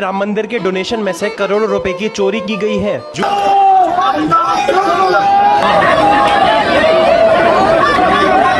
राम मंदिर के डोनेशन में से करोड़ों रुपए की चोरी की गई है।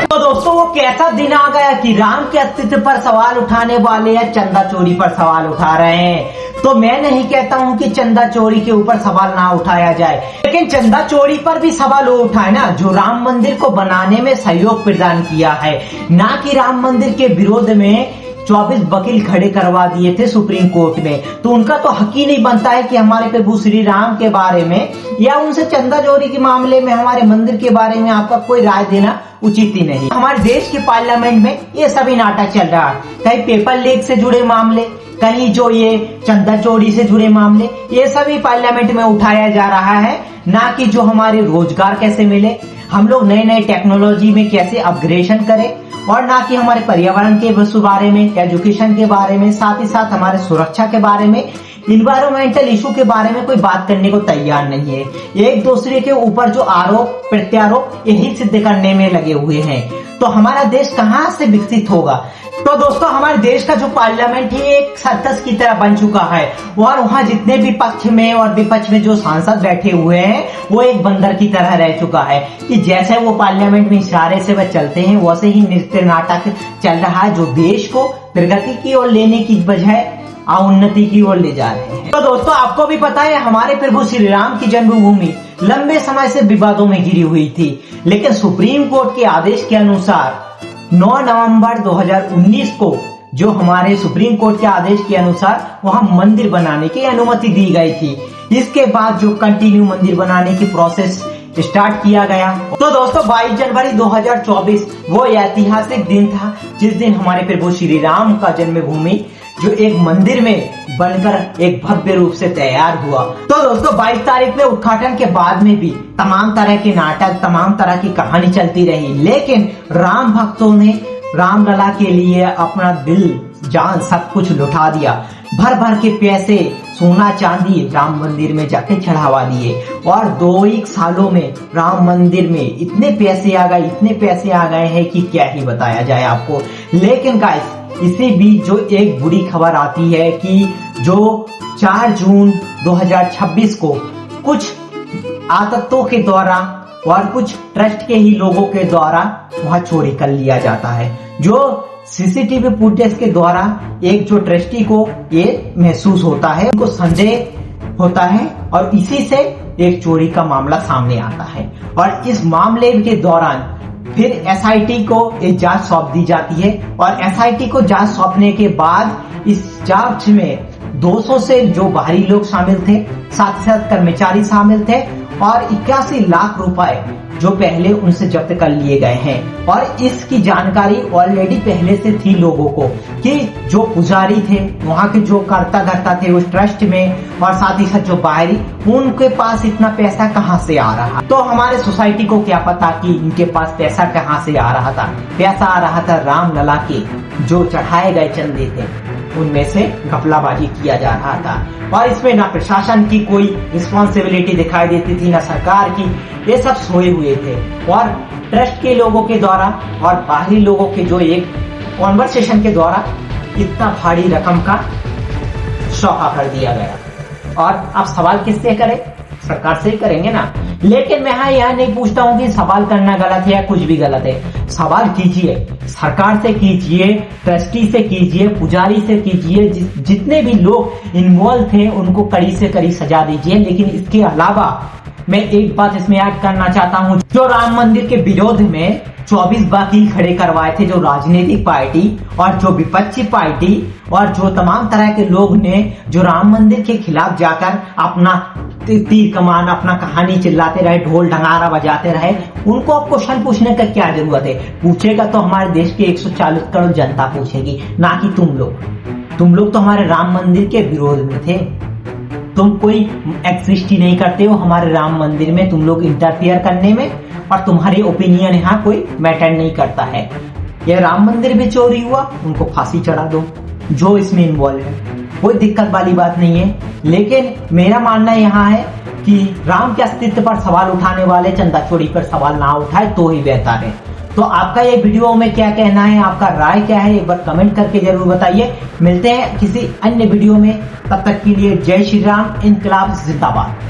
तो दोस्तों वो कैसा दिन आ गया कि राम के अस्तित्व पर सवाल उठाने वाले या चंदा चोरी पर सवाल उठा रहे हैं। तो मैं नहीं कहता हूं कि चंदा चोरी के ऊपर सवाल ना उठाया जाए, लेकिन चंदा चोरी पर भी सवाल वो उठाए ना जो राम मंदिर को बनाने में सहयोग प्रदान किया है, ना कि राम मंदिर के विरोध में 24 वकील खड़े करवा दिए थे सुप्रीम कोर्ट में। तो उनका तो हक ही नहीं बनता है कि हमारे प्रभु श्री राम के बारे में या उनसे चंदा चोरी के मामले में हमारे मंदिर के बारे में आपका कोई राय देना उचित ही नहीं। हमारे देश के पार्लियामेंट में ये सभी नाटक चल रहा है, कहीं पेपर लीक से जुड़े मामले, कहीं जो ये चंदा चोरी से जुड़े मामले, ये सभी पार्लियामेंट में उठाया जा रहा है, ना कि जो हमारे रोजगार कैसे मिले, हम लोग नए नए टेक्नोलॉजी में कैसे अपग्रेडेशन करें, और ना कि हमारे पर्यावरण के बारे में, एजुकेशन के बारे में, साथ ही साथ हमारे सुरक्षा के बारे में, इन्वायरमेंटल इशू के बारे में कोई बात करने को तैयार नहीं है। एक दूसरे के ऊपर जो आरोप प्रत्यारोप यही सिद्ध करने में लगे हुए हैं। तो हमारा देश कहाँ से विकसित होगा। तो दोस्तों हमारे देश का जो पार्लियामेंट है एक सर्कस की तरह बन चुका है, और वहाँ जितने भी पक्ष में और विपक्ष में जो सांसद बैठे हुए हैं वो एक बंदर की तरह रह चुका है कि जैसे वो पार्लियामेंट में इशारे से वह चलते हैं वैसे ही नृत्य नाटक चल रहा है, जो देश को प्रगति की ओर लेने की बजाय उन्नति की ओर ले जा रहे हैं। तो दोस्तों आपको भी पता है हमारे प्रभु श्री राम की जन्मभूमि लंबे समय से विवादों में घिरी हुई थी, लेकिन सुप्रीम कोर्ट के आदेश के अनुसार 9 नवंबर 2019 को जो हमारे सुप्रीम कोर्ट के आदेश के अनुसार वहां मंदिर बनाने की अनुमति दी गई थी। इसके बाद जो कंटिन्यू मंदिर बनाने की प्रोसेस स्टार्ट किया गया। तो दोस्तों 22 जनवरी 2024 वो ऐतिहासिक दिन था जिस दिन हमारे प्रभु श्री राम का जन्मभूमि जो एक मंदिर में बनकर एक भव्य रूप से तैयार हुआ। तो दोस्तों 22 तारीख में उद्घाटन के बाद में भी तमाम तरह के नाटक, तमाम तरह की कहानी चलती रही, लेकिन राम भक्तों ने रामलला के लिए अपना दिल जान सब कुछ लुटा दिया। भर भर के पैसे, सोना चांदी राम मंदिर में जाके चढ़ावा दिए, और 2 सालों में राम मंदिर में इतने पैसे आ गए हैं कि क्या ही बताया जाए आपको। लेकिन गाइस इसी बीच जो एक बुरी खबर आती है कि जो 4 जून 2026 को कुछ आतंकों के द्वारा और कुछ ट्रस्ट के ही लोगों के द्वारा वहां चोरी कर लिया जाता है, जो सीसीटीवी फुटेज के द्वारा एक जो ट्रस्टी को ये महसूस होता है, उनको संदेह होता है, और इसी से एक चोरी का मामला सामने आता है। और इस मामले के दौरान फिर एसआईटी को एक जांच सौंप दी जाती है, और एसआईटी को जांच सौंपने के बाद इस जांच में 200 से जो बाहरी लोग शामिल थे, साथ ही साथ कर्मचारी शामिल थे, और 81 लाख रुपए जो पहले उनसे जब्त कर लिए गए हैं। और इसकी जानकारी ऑलरेडी पहले से थी लोगों को कि जो पुजारी थे, वहाँ के जो कर्ता धर्ता थे उस ट्रस्ट में, और साथ ही साथ जो बाहरी, उनके पास इतना पैसा कहाँ से आ रहा। तो हमारे सोसाइटी को क्या पता कि इनके पास पैसा कहाँ से आ रहा था। पैसा आ रहा था रामलला के जो चढ़ाए गए चंदे थे उनमें से घपलाबाजी किया जा रहा था, और इसमें ना प्रशासन की कोई रिस्पॉन्सिबिलिटी दिखाई देती थी, ना सरकार की। ये सब सोए हुए थे, और ट्रस्ट के लोगों के द्वारा और बाहरी लोगों के जो एक कॉन्वर्सेशन के द्वारा इतना भारी रकम का सौदा कर दिया गया। और अब सवाल किससे करें? सरकार से ही करेंगे ना। लेकिन मैं यह नहीं पूछता हूँ कि सवाल करना गलत है या कुछ भी गलत है। सवाल कीजिए, सरकार से कीजिए, ट्रस्टी से कीजिए, पुजारी से कीजिए, जितने भी लोग इन्वॉल्व थे उनको कड़ी से कड़ी सजा दीजिए। लेकिन इसके अलावा मैं एक बात इसमें ऐड करना चाहता हूँ, जो राम मंदिर के विरोध में 24 वकील खड़े करवाए थे, जो राजनीतिक पार्टी और जो विपक्षी पार्टी और जो तमाम तरह के लोग ने जो राम मंदिर के खिलाफ जाकर अपना तीर कमान, अपना कहानी चिल्लाते रहे, ढोल ढंगारा बजाते रहे, उनको अब क्वेश्चन पूछने का क्या जरूरत है? पूछेगा तो हमारे देश के 140 करोड़ जनता पूछेगी, ना कि तुम लोग तो हमारे राम मंदिर के विरोध में थे। तुम कोई एग्जिस्ट ही नहीं करते हो हमारे राम मंदिर में, तुम लोग इंटरफियर करने में, और तुम्हारी ओपिनियन यहाँ कोई मैटर नहीं करता है। यह राम मंदिर भी चोरी हुआ, उनको फांसी चढ़ा दो जो इसमें इन्वॉल्व है, कोई दिक्कत वाली बात नहीं है। लेकिन मेरा मानना यहाँ है कि राम के अस्तित्व पर सवाल उठाने वाले चंदा चोरी पर सवाल ना उठाए तो ही बेहतर है। तो आपका ये वीडियो में क्या कहना है, आपका राय क्या है, एक बार कमेंट करके जरूर बताइए। मिलते हैं किसी अन्य वीडियो में, तब तक के लिए जय श्री राम, इनकलाब जिंदाबाद।